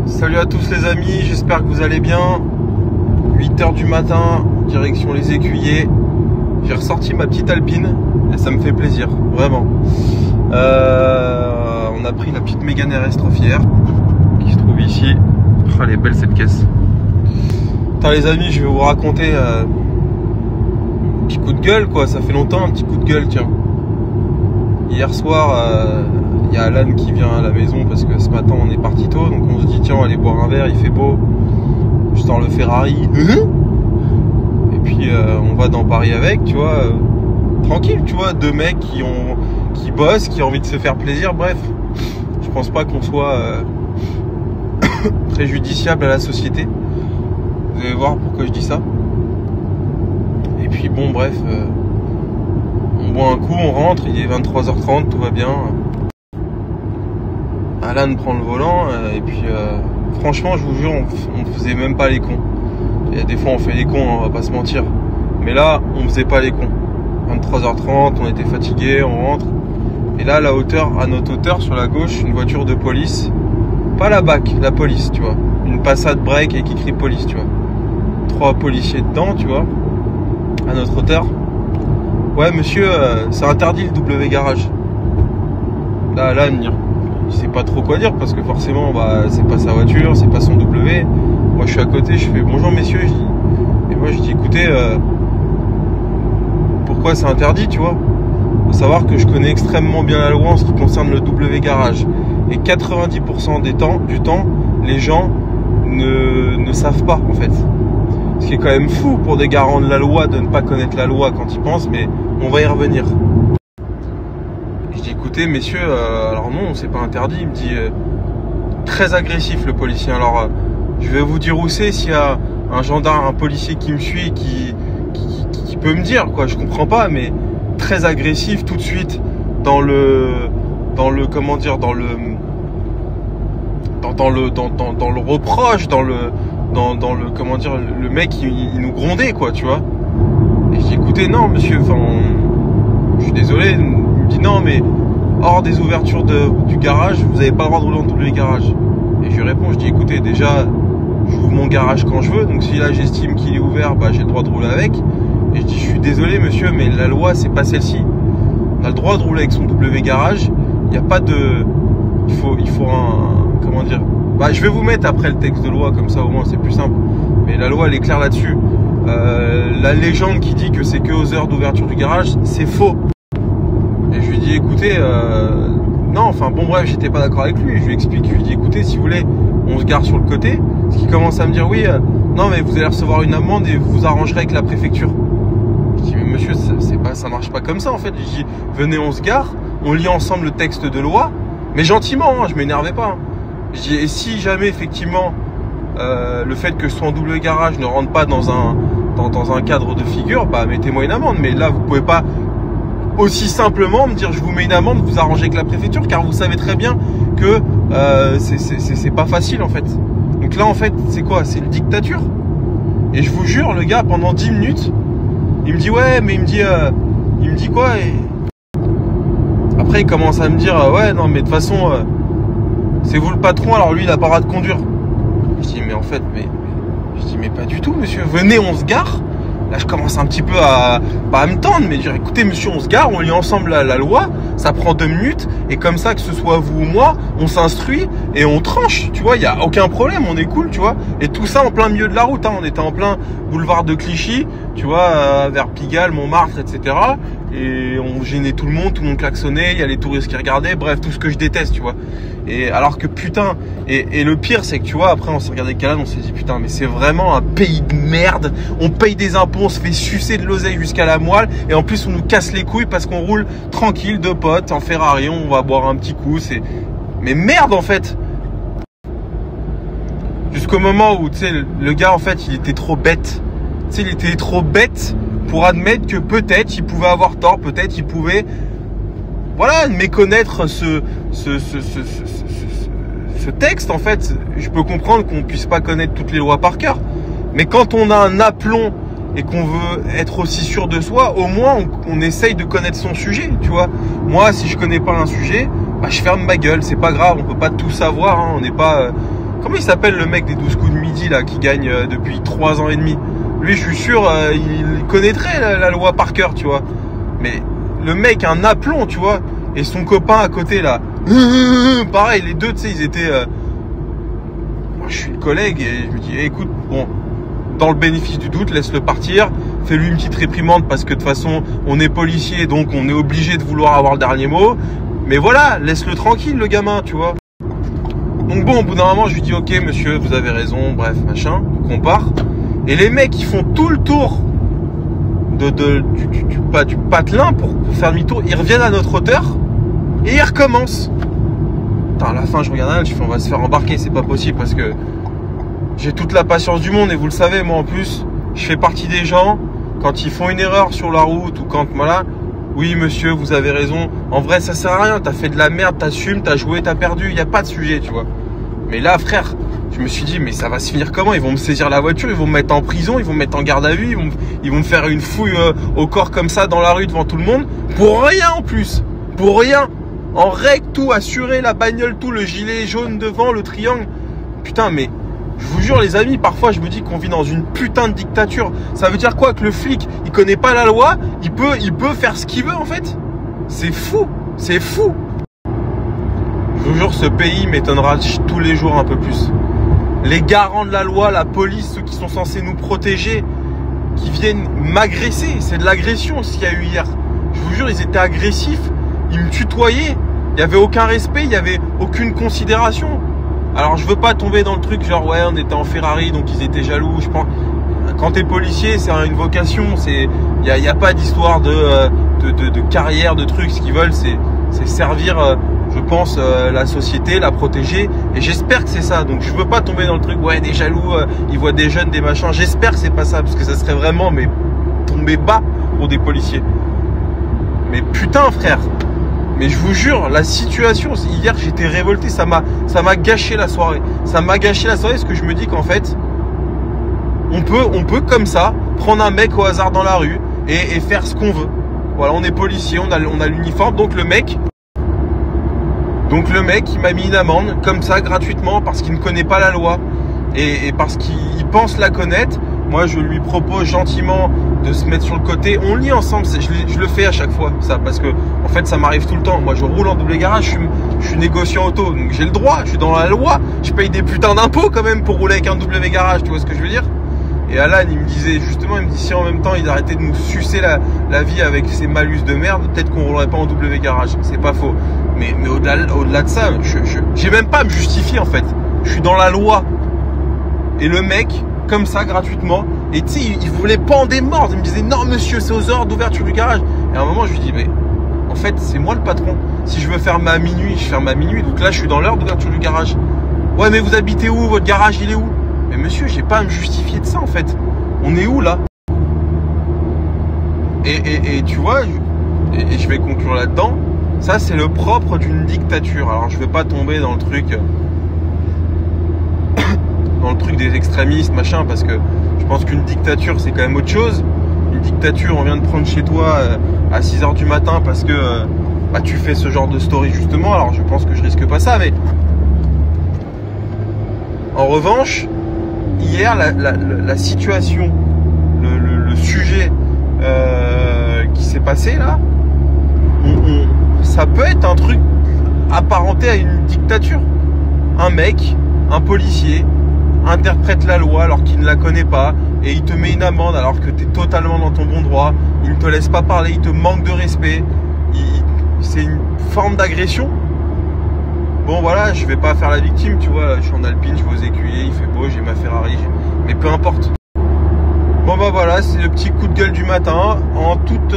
Salut à tous les amis, j'espère que vous allez bien. 8 h du matin, direction les Écuyers. J'ai ressorti ma petite Alpine et ça me fait plaisir, vraiment. On a pris la petite Mégane RS Trophy-R qui se trouve ici. Oh, elle est belle cette caisse. Putain les amis, je vais vous raconter un petit coup de gueule quoi, ça fait longtemps un petit coup de gueule tiens. Hier soir, il y a Alan qui vient à la maison parce que ce matin on est parti tôt, donc on se dit tiens on va aller boire un verre, il fait beau. Je sors le Ferrari. Et puis on va dans Paris avec, tu vois, tranquille, tu vois, deux mecs qui bossent, qui ont envie de se faire plaisir, bref. Je pense pas qu'on soit préjudiciable à la société. Vous allez voir pourquoi je dis ça. Et puis bon bref, on boit un coup, on rentre, il est 23 h 30, tout va bien. Alan prend le volant et puis franchement je vous jure on faisait même pas les cons. Il y a des fois on fait les cons, hein, on va pas se mentir. Mais là on faisait pas les cons. 23 h 30, on était fatigué, on rentre. Et là à notre hauteur sur la gauche, une voiture de police. Pas la BAC, la police tu vois. Une Passat break et qui crie police tu vois. 3 policiers dedans tu vois. À notre hauteur. Ouais monsieur, c'est interdit le W garage. Là Alan il sait pas trop quoi dire parce que forcément bah, c'est pas sa voiture, c'est pas son W. Moi je suis à côté, je fais bonjour messieurs, et moi je dis écoutez pourquoi c'est interdit tu vois. Faut savoir que je connais extrêmement bien la loi en ce qui concerne le W garage et 90% du temps les gens ne savent pas en fait. Ce qui est quand même fou pour des garants de la loi de ne pas connaître la loi quand ils pensent, mais on va y revenir. Je dis écoutez messieurs, alors non c'est pas interdit. Il me dit très agressif le policier. Alors je vais vous dire où c'est s'il y a un gendarme, un policier qui me suit qui peut me dire quoi. Je comprends pas mais très agressif tout de suite dans le comment dire dans le reproche, dans le comment dire le mec il nous grondait quoi tu vois. Et je dis écoutez non monsieur, enfin je suis désolé. Il me dit non mais hors des ouvertures du garage vous n'avez pas le droit de rouler en W garage. Et je lui réponds, je dis écoutez déjà j'ouvre mon garage quand je veux, donc si là j'estime qu'il est ouvert bah j'ai le droit de rouler avec. Et je dis je suis désolé monsieur mais la loi c'est pas celle-ci. On a le droit de rouler avec son W garage, il n'y a pas de il faut un comment dire bah je vais vous mettre après le texte de loi comme ça au moins c'est plus simple. Mais la loi elle est claire là-dessus. La légende qui dit que c'est que aux heures d'ouverture du garage, c'est faux. Et je lui dis écoutez non enfin bon bref j'étais pas d'accord avec lui. Je lui explique, je lui dis écoutez si vous voulez on se gare sur le côté. Ce qui commence à me dire oui non mais vous allez recevoir une amende et vous vous arrangerez avec la préfecture. Je dis mais monsieur ça marche pas comme ça en fait. Je dis venez on se gare, on lit ensemble le texte de loi, mais gentiment hein, je m'énervais pas. Je dis et si jamais effectivement le fait que ce soit en double garage ne rentre pas dans un cadre de figure, bah mettez-moi une amende. Mais là vous pouvez pas aussi simplement me dire je vous mets une amende, vous arrangez avec la préfecture, car vous savez très bien que c'est pas facile en fait. Donc là en fait c'est quoi? C'est une dictature. Et je vous jure le gars pendant 10 minutes il me dit ouais mais il me dit quoi et après il commence à me dire ouais non mais de toute façon c'est vous le patron alors lui il a pas le droit de conduire. Je dis mais en fait je dis mais pas du tout monsieur, venez on se gare. Là je commence un petit peu à me tendre, mais dire écoutez monsieur on se gare, on lit ensemble la loi, ça prend 2 minutes, et comme ça que ce soit vous ou moi, on s'instruit et on tranche, tu vois, il n'y a aucun problème, on est cool, tu vois. Et tout ça en plein milieu de la route, hein. On était en plein boulevard de Clichy, tu vois, vers Pigalle, Montmartre, etc. Et on gênait tout le monde klaxonnait, il y a les touristes qui regardaient, bref, tout ce que je déteste, tu vois. Et alors que putain, et le pire c'est que tu vois, après on s'est regardé avec Alan, on s'est dit putain mais c'est vraiment un pays de merde, on paye des impôts, on se fait sucer de l'oseille jusqu'à la moelle, et en plus on nous casse les couilles parce qu'on roule tranquille, deux potes, en Ferrari, on va boire un petit coup, c'est... Mais merde en fait. Jusqu'au moment où tu sais le gars en fait il était trop bête, tu sais il était trop bête pour admettre que peut-être il pouvait avoir tort, peut-être il pouvait voilà méconnaître ce texte en fait. Je peux comprendre qu'on puisse pas connaître toutes les lois par cœur, mais quand on a un aplomb et qu'on veut être aussi sûr de soi, au moins on essaye de connaître son sujet, tu vois. Moi si je connais pas un sujet, bah, je ferme ma gueule, c'est pas grave, on peut pas tout savoir, hein. On n'est pas Comment il s'appelle le mec des 12 coups de midi là qui gagne depuis 3 ans et demi? Lui, je suis sûr, il connaîtrait la loi par cœur, tu vois. Mais le mec, un aplomb, tu vois. Et son copain à côté là, pareil, les deux, tu sais, ils étaient. Moi, je suis le collègue et je me dis, écoute, bon, dans le bénéfice du doute, laisse-le partir. Fais-lui une petite réprimande parce que de toute façon, on est policier, donc on est obligé de vouloir avoir le dernier mot. Mais voilà, laisse-le tranquille, le gamin, tu vois. Donc bon, au bout d'un moment, je lui dis, ok, monsieur, vous avez raison, bref, machin. Donc on part. Et les mecs, ils font tout le tour du patelin pour faire demi-tour. Ils reviennent à notre hauteur et ils recommencent. Putain, à la fin, je regarde un, je fais, on va se faire embarquer, c'est pas possible parce que j'ai toute la patience du monde et vous le savez, moi en plus, je fais partie des gens, quand ils font une erreur sur la route ou quand, voilà, oui monsieur, vous avez raison, en vrai ça sert à rien, t'as fait de la merde, t'assumes, t'as joué, t'as perdu, il n'y a pas de sujet, tu vois. Mais là, frère, je me suis dit, mais ça va se finir comment? Ils vont me saisir la voiture, ils vont me mettre en prison, ils vont me mettre en garde à vue, ils vont me faire une fouille au corps comme ça dans la rue devant tout le monde, pour rien en plus, pour rien. En règle, tout, assuré, la bagnole, tout, le gilet jaune devant, le triangle. Putain, mais je vous jure les amis, parfois je me dis qu'on vit dans une putain de dictature. Ça veut dire quoi? Que le flic, il connaît pas la loi, il peut faire ce qu'il veut en fait? C'est fou, c'est fou. Je vous jure, ce pays m'étonnera tous les jours un peu plus. Les garants de la loi, la police, ceux qui sont censés nous protéger, qui viennent m'agresser. C'est de l'agression ce qu'il y a eu hier. Je vous jure, ils étaient agressifs, ils me tutoyaient. Il n'y avait aucun respect, il n'y avait aucune considération. Alors je veux pas tomber dans le truc genre ouais, on était en Ferrari donc ils étaient jaloux. Je pense quand t'es policier, c'est une vocation. Il y a pas d'histoire de carrière, de trucs. Ce qu'ils veulent, c'est servir. Je pense la société, la protéger, et j'espère que c'est ça. Donc je veux pas tomber dans le truc ouais, des jaloux, ils voient des jeunes, des machins. J'espère que c'est pas ça parce que ça serait vraiment mais tomber bas pour des policiers. Mais putain frère, mais je vous jure, la situation hier, j'étais révolté, ça m'a gâché la soirée. Ça m'a gâché la soirée parce que je me dis qu'en fait on peut comme ça prendre un mec au hasard dans la rue et faire ce qu'on veut. Voilà, on est policier, on a l'uniforme, donc le mec il m'a mis une amende comme ça gratuitement parce qu'il ne connaît pas la loi et parce qu'il pense la connaître. Moi je lui propose gentiment de se mettre sur le côté, on lit ensemble, je le fais à chaque fois ça, parce que en fait ça m'arrive tout le temps. Moi je roule en double garage, je suis négociant auto, donc j'ai le droit, je suis dans la loi, je paye des putains d'impôts quand même pour rouler avec un W garage, tu vois ce que je veux dire? Et Alan il me disait justement, il me dit si en même temps il arrêtait de nous sucer la vie avec ses malus de merde, peut-être qu'on roulerait pas en W garage, c'est pas faux. Mais au-delà de ça, j'ai même pas à me justifier en fait, je suis dans la loi. Et le mec comme ça gratuitement, et tu sais il voulait pendre des morts, il me disait non monsieur c'est aux heures d'ouverture du garage, et à un moment je lui dis mais en fait c'est moi le patron, si je veux fermer à minuit je ferme à minuit, donc là je suis dans l'heure d'ouverture du garage. Ouais mais vous habitez où, votre garage il est où? Mais monsieur j'ai pas à me justifier de ça en fait, on est où là? Et tu vois, et je vais conclure là-dedans, ça c'est le propre d'une dictature. Alors je veux pas tomber dans le truc des extrémistes, machin, parce que je pense qu'une dictature, c'est quand même autre chose. Une dictature, on vient de prendre chez toi à 6h du matin parce que tu fais ce genre de story, justement. Alors, je pense que je risque pas ça, mais... En revanche, hier, la situation, le sujet qui s'est passé, là, ça peut être un truc apparenté à une dictature. Un mec, un policier, interprète la loi alors qu'il ne la connaît pas et il te met une amende alors que tu es totalement dans ton bon droit, il ne te laisse pas parler, il te manque de respect, c'est une forme d'agression. Bon voilà, je vais pas faire la victime, tu vois, je suis en Alpine, je vais aux Écuyers, il fait beau, j'ai ma Ferrari, mais peu importe. Bon bah voilà, c'est le petit coup de gueule du matin, en toute,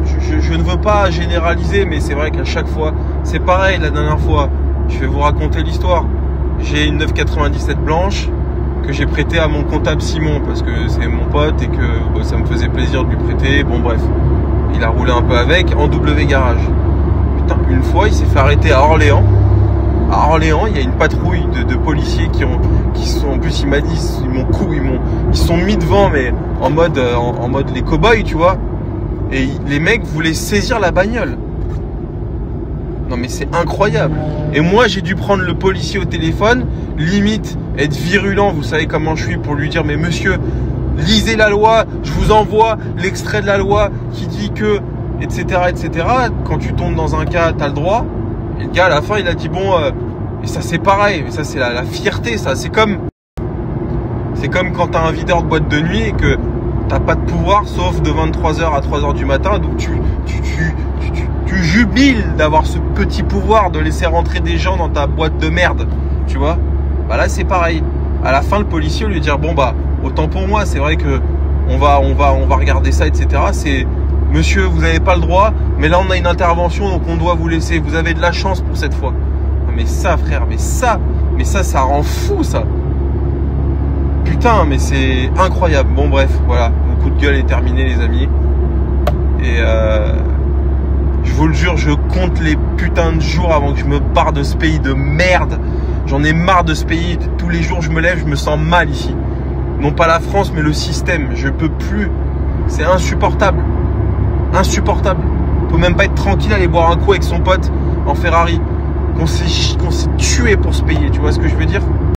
je ne veux pas généraliser, mais c'est vrai qu'à chaque fois, c'est pareil. La dernière fois, je vais vous raconter l'histoire. J'ai une 997 blanche que j'ai prêtée à mon comptable Simon parce que c'est mon pote et que ça me faisait plaisir de lui prêter. Bon bref, il a roulé un peu avec en W garage. Putain, une fois il s'est fait arrêter à Orléans. À Orléans, il y a une patrouille de policiers qui sont, en plus il m'a dit, ils sont mis devant mais en mode les cow-boys, tu vois. Et les mecs voulaient saisir la bagnole. Non mais c'est incroyable. Et moi j'ai dû prendre le policier au téléphone, limite être virulent, vous savez comment je suis, pour lui dire mais monsieur, lisez la loi, je vous envoie l'extrait de la loi qui dit que, etc. etc. Quand tu tombes dans un cas, t'as le droit. Et le gars à la fin il a dit bon, et ça c'est pareil, mais ça c'est la fierté, ça c'est comme quand t'as un videur de boîte de nuit et que t'as pas de pouvoir sauf de 23h à 3h du matin, donc tu jubiles d'avoir ce petit pouvoir de laisser rentrer des gens dans ta boîte de merde, tu vois. Bah là c'est pareil. À la fin le policier lui dire bon bah autant pour moi, c'est vrai que on va regarder ça, etc. C'est monsieur, vous n'avez pas le droit, mais là on a une intervention donc on doit vous laisser. Vous avez de la chance pour cette fois. Mais ça frère, mais ça rend fou ça. Putain, mais c'est incroyable. Bon bref, voilà, mon coup de gueule est terminé les amis. Et je vous le jure, je compte les putains de jours avant que je me barre de ce pays de merde. J'en ai marre de ce pays. Tous les jours je me lève, je me sens mal ici. Non pas la France, mais le système. Je peux plus. C'est insupportable. Insupportable. On peut même pas être tranquille, aller boire un coup avec son pote en Ferrari. Qu'on s'est tué pour se payer. Tu vois ce que je veux dire?